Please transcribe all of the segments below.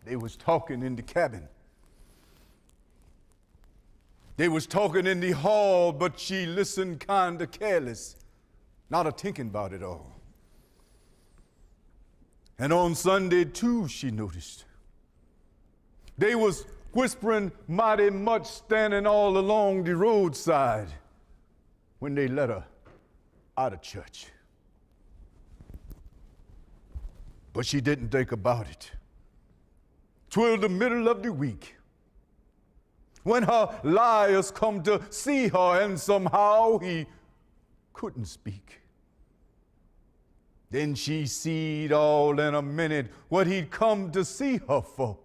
They was talking in the cabin. They was talking in the hall, but she listened kind of careless, not a thinking about it all. And on Sunday, too, she noticed. They was whispering mighty much standing all along the roadside when they let her out of church. But she didn't think about it till the middle of the week, when her liars come to see her and somehow he couldn't speak. Then she seed all in a minute what he'd come to see her for.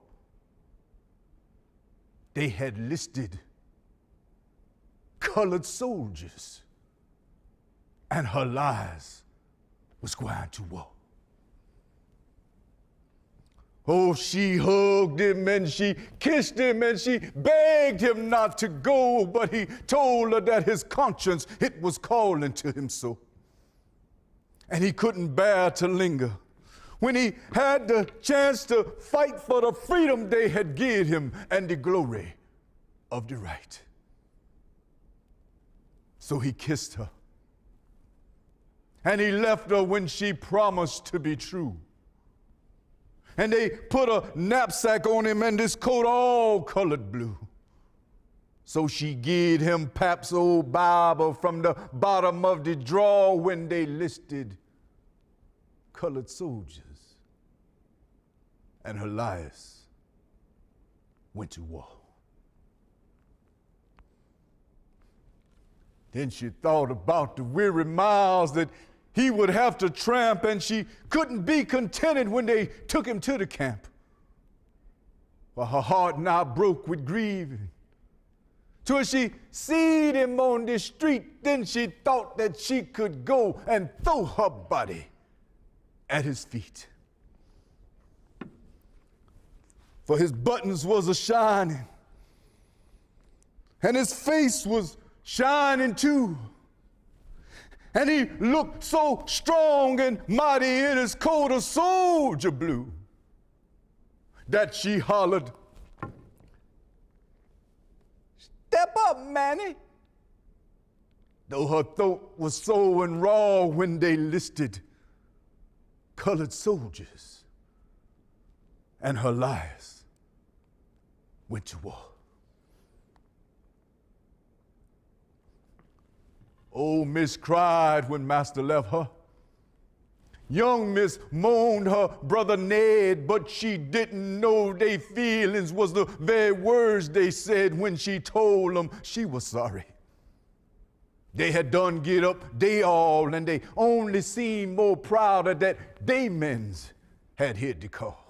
They had listed colored soldiers, and her lies was going to war. Oh, she hugged him and she kissed him and she begged him not to go, but he told her that his conscience, it was calling to him so. And he couldn't bear to linger when he had the chance to fight for the freedom they had given him and the glory of the right. So he kissed her, and he left her when she promised to be true. And they put a knapsack on him and this coat all colored blue. So she gave him Pap's old Bible from the bottom of the drawer when they listed colored soldiers. And her liars went to war. Then she thought about the weary miles that he would have to tramp, and she couldn't be contented when they took him to the camp. For her heart now broke with grieving. Till she seed him on the street, then she thought that she could go and throw her body at his feet. For his buttons was a-shining, and his face was shining too. And he looked so strong and mighty in his coat of soldier blue that she hollered, "Step up, Manny." Though her throat was sore and raw when they listed colored soldiers, and her liars went to war. Old Miss cried when Master left her. Young Miss moaned her brother Ned, but she didn't know they feelings was the very words they said when she told them she was sorry. They had done get up they all, and they only seemed more prouder that they men's had hit the call.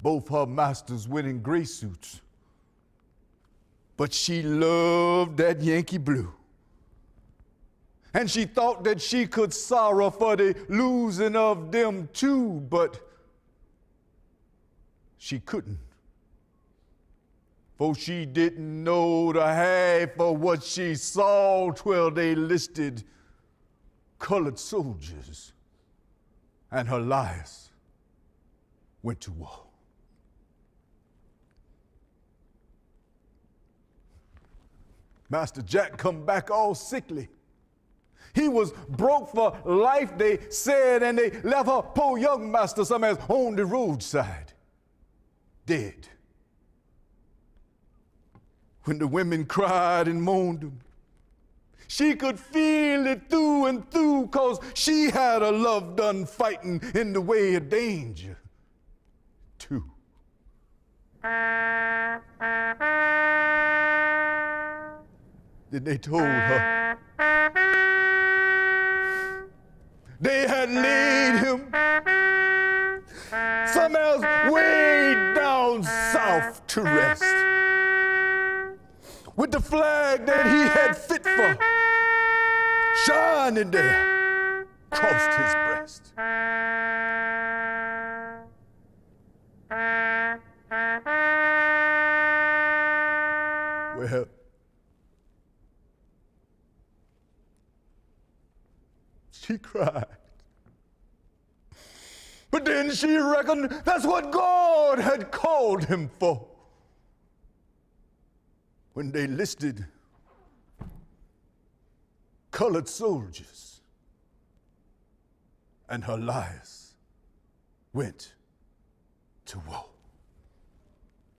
Both her masters went in gray suits, but she loved that Yankee blue. And she thought that she could sorrow for the losing of them too, but she couldn't. For she didn't know the half of what she saw till they listed colored soldiers, and her liars went to war. Master Jack come back all sickly. He was broke for life, they said, and they left her poor young master somewhere on the roadside, dead. When the women cried and moaned him, she could feel it through and through, 'cause she had a loved one fighting in the way of danger too. Then they told her they had laid him somewhere else way down south to rest, with the flag that he had fit for shining there across his breast. Well, She cried. But then she reckoned that's what God had called him for. When they listed colored soldiers, and her liars went to war.